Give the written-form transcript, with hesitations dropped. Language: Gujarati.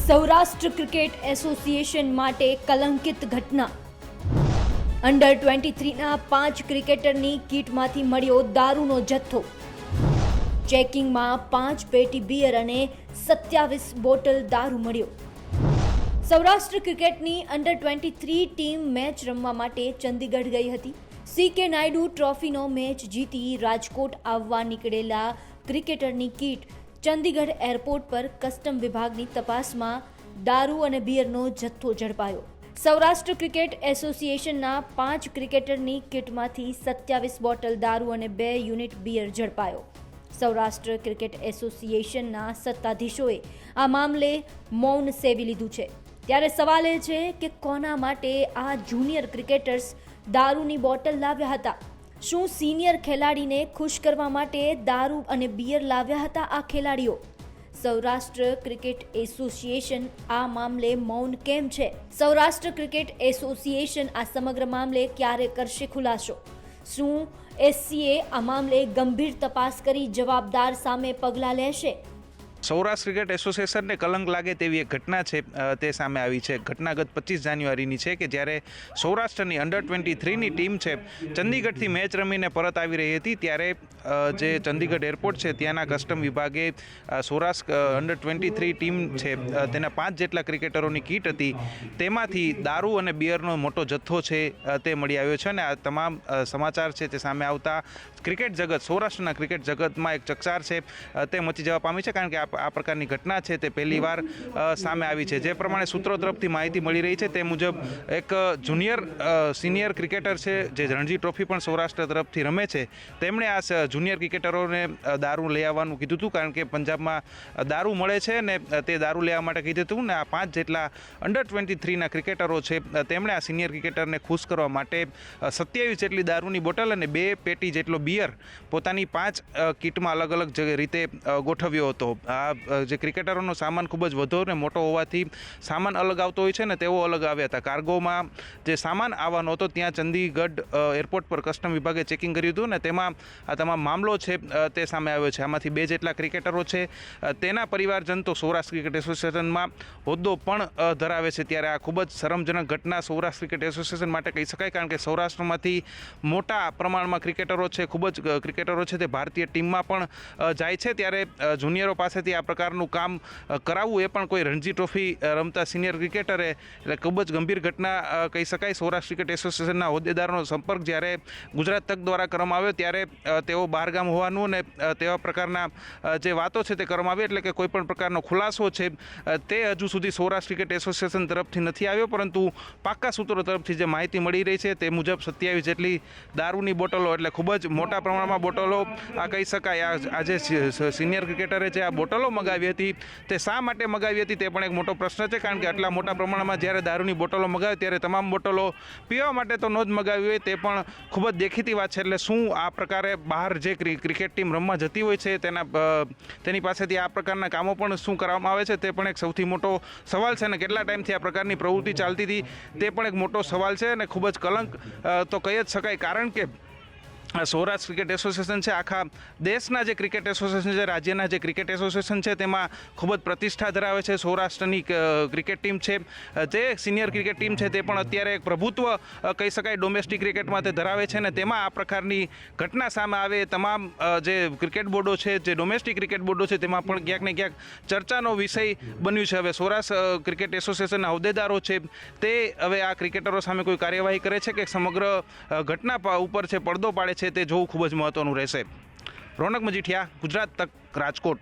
સૌરાષ્ટ્ર ક્રિકેટ એસોસિએશન માટે કલંકિત ઘટના. અંડર 23ના 5 ક્રિકેટરની કીટમાંથી મળ્યો દારૂનો જથ્થો. ચેકિંગમાં 5 પેટી બિયર અને 27 બોટલ દારૂ મળ્યો. સૌરાષ્ટ્ર ક્રિકેટની અંડર 23 ટીમ મેચ રમવા માટે ચંદીગઢ ગઈ હતી. CK નાયડુ ટ્રોફીનો મેચ જીતી રાજકોટ આવવા નીકળેલા ક્રિકેટરની કીટ ચંદીગઢ એરપોર્ટ પર કસ્ટમ વિભાગની તપાસમાં દારૂ અને બિયરનો જથ્થો ઝડપાયો. સૌરાષ્ટ્ર ક્રિકેટ એસોસિએશનના 5 ક્રિકેટરની કીટમાંથી 27 બોટલ દારૂ અને 2 યુનિટ બિયર ઝડપાયો. સૌરાષ્ટ્ર ક્રિકેટ એસોસિએશનના સત્તાધીશોએ આ મામલે મૌન સેવી લીધું છે. ત્યારે સવાલ એ છે કે કોના માટે આ જુનિયર ક્રિકેટર્સ દારૂની બોટલ લાવ્યા હતા? શું સિનિયર ખેલાડીને ખુશ કરવા માટે દારૂ અને બિયર લાવ્યા હતા આ ખેલાડીઓ? સૌરાષ્ટ્ર ક્રિકેટ એસોસિએશન આ મામલે મૌન કેમ છે? સૌરાષ્ટ્ર ક્રિકેટ એસોસિએશન આ સમગ્ર મામલે ક્યારે કરશે ખુલાસો? શું SCA આ મામલે ગંભીર તપાસ કરી જવાબદાર સામે પગલાં લેશે? સૌરાષ્ટ્ર ક્રિકેટ એસોસિએશનને કલંક લાગે તેવી એક ઘટના છે તે સામે આવી છે. ઘટના ગત 25 જાન્યુઆરીની છે કે જ્યારે સૌરાષ્ટ્રની અંડર 23ની ટીમ છે ચંદીગઢથી મેચ રમીને પરત આવી રહી હતી. ત્યારે જે ચંદીગઢ એરપોર્ટ છે ત્યાંના કસ્ટમ વિભાગે સૌરાષ્ટ્ર અંડર 23 ટીમ છે તેના 5 જેટલા ક્રિકેટરોની કીટ હતી, તેમાંથી દારૂ અને બિયરનો મોટો જથ્થો છે તે મળી આવ્યો છે. અને આ તમામ સમાચાર છે તે સામે આવતા ક્રિકેટ જગત, સૌરાષ્ટ્રના ક્રિકેટ જગતમાં એક ચકચાર છે તે મચી જવા પામી છે. કારણ કે આ પ્રકારની ઘટના છે તે પહેલીવાર સામે આવી છે. જે પ્રમાણે સૂત્રો તરફથી માહિતી મળી રહી છે તે મુજબ એક સિનિયર ક્રિકેટર છે જે રણજી ટ્રોફી પણ સૌરાષ્ટ્ર તરફથી રમે છે, તેમણે આ જુનિયર ક્રિકેટરોને દારૂ લઈ આવવાનું કીધું હતું. કારણ કે પંજાબમાં દારૂ મળે છે ને તે દારૂ લેવા માટે કીધું હતું. ને આ 5 જેટલા અંડર 23ના ક્રિકેટરો છે તેમણે આ સિનિયર ક્રિકેટરને ખુશ કરવા માટે 27 જેટલી દારૂની બોટલ અને 2 પેટી જેટલો બિયર પોતાની 5 કીટમાં અલગ અલગ રીતે ગોઠવ્યો હતો. આ જે ક્રિકેટરોનો સામાન ખૂબ જ વધુ અને મોટો હોવાથી સામાન અલગ આવતો હોય છે ને તેઓ અલગ આવ્યા હતા. કાર્ગોમાં જે સામાન આવવાનો હતો ત્યાં ચંદીગઢ એરપોર્ટ પર કસ્ટમ વિભાગે ચેકિંગ કર્યું હતું ને તેમાં આ તમામ મામલો છે તે સામે આવ્યો છે. આમાંથી 2 જેટલા ક્રિકેટરો છે તેના પરિવારજન તો સૌરાષ્ટ્ર ક્રિકેટ એસોસિએશનમાં હોદ્દો પણ ધરાવે છે. ત્યારે આ ખૂબ જ શરમજનક ઘટના સૌરાષ્ટ્ર ક્રિકેટ એસોસિએશન માટે કહી શકાય. કારણ કે સૌરાષ્ટ્રમાંથી મોટા પ્રમાણમાં ક્રિકેટરો છે, ખૂબ જ ક્રિકેટરો છે તે ભારતીય ટીમમાં પણ જાય છે. ત્યારે જુનિયરો પાસેથી આ પ્રકારનું કામ કરાવવું એ પણ કોઈ રણજી ટ્રોફી રમતા સિનિયર ક્રિકેટરે એટલે ખૂબ જ ગંભીર ઘટના કહી શકાય. સૌરાષ્ટ્ર ક્રિકેટ એસોસિએશનના હોદ્દેદારોનો સંપર્ક જ્યારે ગુજરાત તક દ્વારા કરવામાં આવ્યો ત્યારે તેઓ બહારગામ હોવાનું અને તેવા પ્રકારના જે વાતો છે તે કરવામાં આવી, એટલે કે કોઈ પણ પ્રકારનો ખુલાસો છે તે હજુ સુધી સૌરાષ્ટ્ર ક્રિકેટ એસોસિએશન તરફથી નથી આવ્યો. પરંતુ પાક્કા સૂત્રો તરફથી જે માહિતી મળી રહી છે તે મુજબ 27 જેટલી દારૂની બોટલો, એટલે ખૂબ જ મોટા પ્રમાણમાં બોટલો આ કહી શકાય. આ જે સિનિયર ક્રિકેટરે જે આ બોટલો મગાવી હતી તે શા માટે મગાવી હતી તે પણ એક મોટો પ્રશ્ન છે. કારણ કે આટલા મોટા પ્રમાણમાં જ્યારે દારૂની બોટલો મગાવે ત્યારે તમામ બોટલો પીવા માટે તો ન જ મગાવી હોય તે પણ ખૂબ જ દેખીતી વાત છે. એટલે શું આ પ્રકારે બહાર જે ક્રિકેટ ટીમ રમવા જતી હોય છે તેની પાસેથી આ પ્રકારના કામો પણ શું કરવામાં આવે છે તે પણ એક સૌથી મોટો સવાલ છે. અને કેટલા ટાઈમથી આ પ્રકારની પ્રવૃત્તિ ચાલતી હતી તે પણ એક મોટો સવાલ છે અને ખૂબ જ કલંક તો કહી જ શકાય. કારણ કે સૌરાષ્ટ્ર ક્રિકેટ એસોસિએશન છે આખા દેશના જે ક્રિકેટ એસોસિએશન છે, રાજ્યના જે ક્રિકેટ એસોસિએશન છે તેમાં ખૂબ જ પ્રતિષ્ઠા ધરાવે છે. સૌરાષ્ટ્રની ક્રિકેટ ટીમ છે જે સિનિયર ક્રિકેટ ટીમ છે તે પણ અત્યારે એક પ્રભુત્વ કહી શકાય ડોમેસ્ટિક ક્રિકેટમાં તે ધરાવે છે. અને તેમાં આ પ્રકારની ઘટના સામે આવે તમામ જે ક્રિકેટ બોર્ડો છે, જે ડોમેસ્ટિક ક્રિકેટ બોર્ડો છે તેમાં પણ ક્યાંક ને ક્યાંક ચર્ચાનો વિષય બન્યું છે. હવે સૌરાષ્ટ્ર ક્રિકેટ એસોસિએશનના હોદ્દેદારો છે તે હવે આ ક્રિકેટરો સામે કોઈ કાર્યવાહી કરે છે કે સમગ્ર ઘટના ઉપર છે પડદો પાડે છે તે જોવું ખૂબ જ મહત્વનું રહેશે. રોનક મજીઠિયા, ગુજરાત તક, રાજકોટ.